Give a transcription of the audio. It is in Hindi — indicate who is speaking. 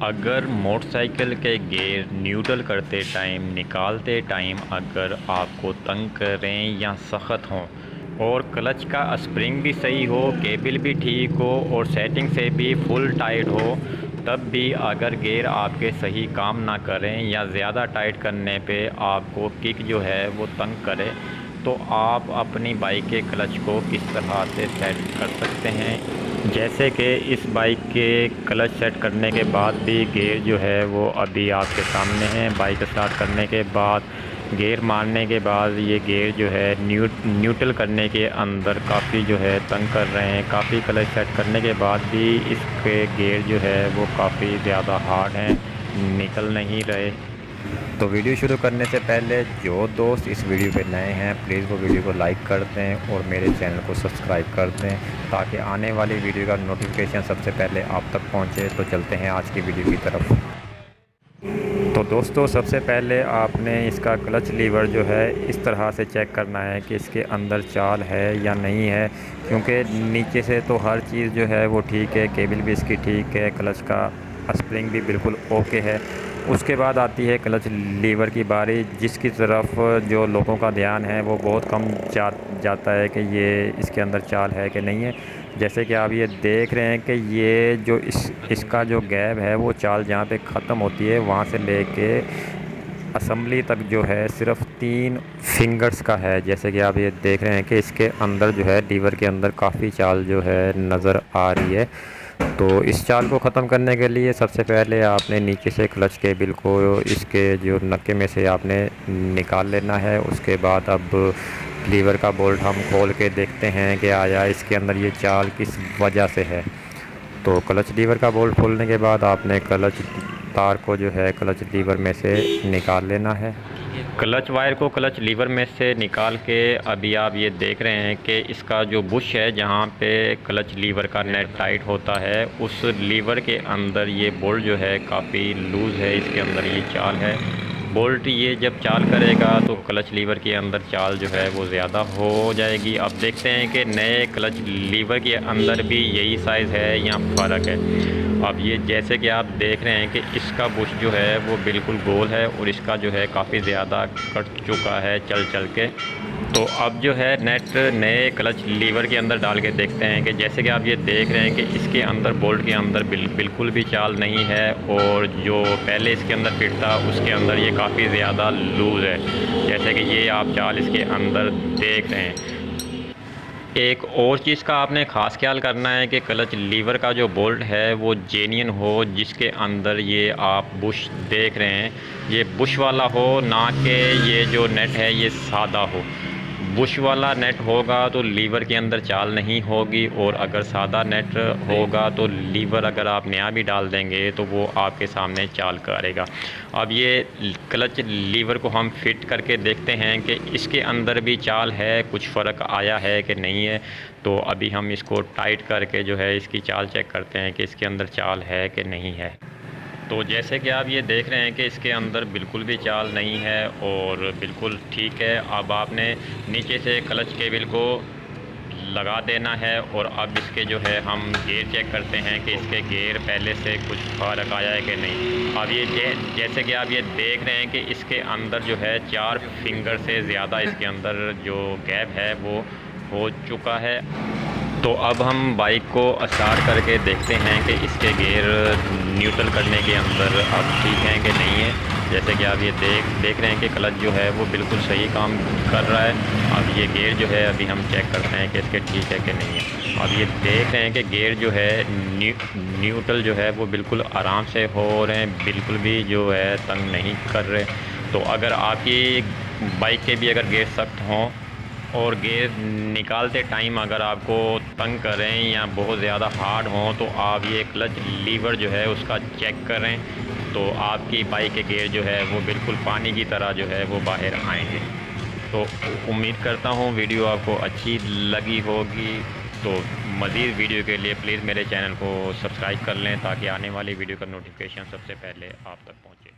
Speaker 1: अगर मोटरसाइकिल के गियर न्यूट्रल करते टाइम निकालते टाइम अगर आपको तंग करें या सख्त हों और क्लच का स्प्रिंग भी सही हो, केबल भी ठीक हो और सेटिंग से भी फुल टाइट हो, तब भी अगर गियर आपके सही काम ना करें या ज़्यादा टाइट करने पे आपको किक जो है वो तंग करे, तो आप अपनी बाइक के क्लच को किस तरह से सेट कर सकते हैं। जैसे कि इस बाइक के क्लच सेट करने के बाद भी गियर जो है वो अभी आपके सामने है। बाइक स्टार्ट करने के बाद गियर मारने के बाद ये गियर जो है न्यूट्रल करने के अंदर काफ़ी जो है तंग कर रहे हैं। काफ़ी क्लच सेट करने के बाद भी इसके गियर जो है वो काफ़ी ज़्यादा हार्ड हैं, निकल नहीं रहे। तो वीडियो शुरू करने से पहले जो दोस्त इस वीडियो पे नए हैं प्लीज़ वो वीडियो को लाइक कर दें और मेरे चैनल को सब्सक्राइब कर दें ताकि आने वाली वीडियो का नोटिफिकेशन सबसे पहले आप तक पहुंचे। तो चलते हैं आज की वीडियो की तरफ। तो दोस्तों सबसे पहले आपने इसका क्लच लीवर जो है इस तरह से चेक करना है कि इसके अंदर चाल है या नहीं है, क्योंकि नीचे से तो हर चीज़ जो है वो ठीक है, केबल भी इसकी ठीक है, क्लच का स्प्रिंग भी बिल्कुल ओके है। उसके बाद आती है क्लच लीवर की बारी, जिसकी तरफ जो लोगों का ध्यान है वो बहुत कम जाता है कि ये इसके अंदर चाल है कि नहीं है। जैसे कि आप ये देख रहे हैं कि ये जो इसका जो गैप है वो चाल जहाँ पे ख़त्म होती है वहाँ से लेके असम्बली तक जो है सिर्फ 3 फिंगर्स का है। जैसे कि आप ये देख रहे हैं कि इसके अंदर जो है लीवर के अंदर काफ़ी चाल जो है नज़र आ रही है। तो इस चाल को ख़त्म करने के लिए सबसे पहले आपने नीचे से क्लच केबल को इसके जो नक्के में से आपने निकाल लेना है। उसके बाद अब लीवर का बोल्ट हम खोल के देखते हैं कि आया इसके अंदर ये चाल किस वजह से है। तो क्लच लीवर का बोल्ट खोलने के बाद आपने क्लच तार को जो है क्लच लीवर में से निकाल लेना है। क्लच वायर को क्लच लीवर में से निकाल के अभी आप ये देख रहे हैं कि इसका जो बुश है जहाँ पे क्लच लीवर का नेट टाइट होता है, उस लीवर के अंदर ये बोल्ट जो है काफ़ी लूज़ है, इसके अंदर ये चाल है। बोल्ट ये जब चाल करेगा तो क्लच लीवर के अंदर चाल जो है वो ज़्यादा हो जाएगी। अब देखते हैं कि नए क्लच लीवर के अंदर भी यही साइज़ है या फ़र्क है। अब ये जैसे कि आप देख रहे हैं कि इसका बुश जो है वो बिल्कुल गोल है और इसका जो है काफ़ी ज़्यादा कट चुका है चल चल के। तो अब जो है नेट नए क्लच लीवर के अंदर डाल के देखते हैं कि जैसे कि आप ये देख रहे हैं कि इसके अंदर बोल्ट के अंदर बिल्कुल भी चाल नहीं है और जो पहले इसके अंदर फिट था उसके अंदर ये काफ़ी ज़्यादा लूज़ है। जैसे कि ये आप चाल इसके अंदर देख रहे हैं। एक और चीज़ का आपने ख़ास ख्याल करना है कि क्लच लीवर का जो बोल्ट है वो जेन्युइन हो, जिसके अंदर ये आप बुश देख रहे हैं ये बुश वाला हो, ना कि ये जो नेट है ये सादा हो। बुश वाला नेट होगा तो लीवर के अंदर चाल नहीं होगी और अगर सादा नेट होगा तो लीवर अगर आप नया भी डाल देंगे तो वो आपके सामने चाल करेगा। अब ये क्लच लीवर को हम फिट करके देखते हैं कि इसके अंदर भी चाल है, कुछ फ़र्क आया है कि नहीं है। तो अभी हम इसको टाइट करके जो है इसकी चाल चेक करते हैं कि इसके अंदर चाल है कि नहीं है। तो जैसे कि आप ये देख रहे हैं कि इसके अंदर बिल्कुल भी चाल नहीं है और बिल्कुल ठीक है। अब आपने नीचे से क्लच केबल को लगा देना है और अब इसके जो है हम गियर चेक करते हैं कि इसके गियर पहले से कुछ फ़र्क आया है कि नहीं। अब ये जैसे कि आप ये देख रहे हैं कि इसके अंदर जो है 4 फिंगर से ज़्यादा इसके अंदर जो गैप है वो हो चुका है। तो अब हम बाइक को स्टार्ट करके देखते हैं कि इसके गियर न्यूट्रल करने के अंदर अब ठीक हैं कि नहीं है। जैसे कि आप ये देख रहे हैं कि क्लच जो है वो बिल्कुल सही काम कर रहा है। अब ये गियर जो है अभी हम चेक करते हैं कि इसके ठीक है कि नहीं है। अब ये देख रहे हैं कि गियर जो है न्यूट्रल जो है वो बिल्कुल आराम से हो रहे हैं, बिल्कुल भी जो है तंग नहीं कर रहे। तो अगर आपकी बाइक के भी अगर गियर सख्त हों और गियर निकालते टाइम अगर आपको तंग करें या बहुत ज़्यादा हार्ड हों तो आप ये क्लच लीवर जो है उसका चेक करें, तो आपकी बाइक के गियर जो है वो बिल्कुल पानी की तरह जो है वो बाहर आएंगे। तो उम्मीद करता हूँ वीडियो आपको अच्छी लगी होगी। तो मज़ीद वीडियो के लिए प्लीज़ मेरे चैनल को सब्सक्राइब कर लें ताकि आने वाली वीडियो का नोटिफिकेशन सबसे पहले आप तक पहुँचे।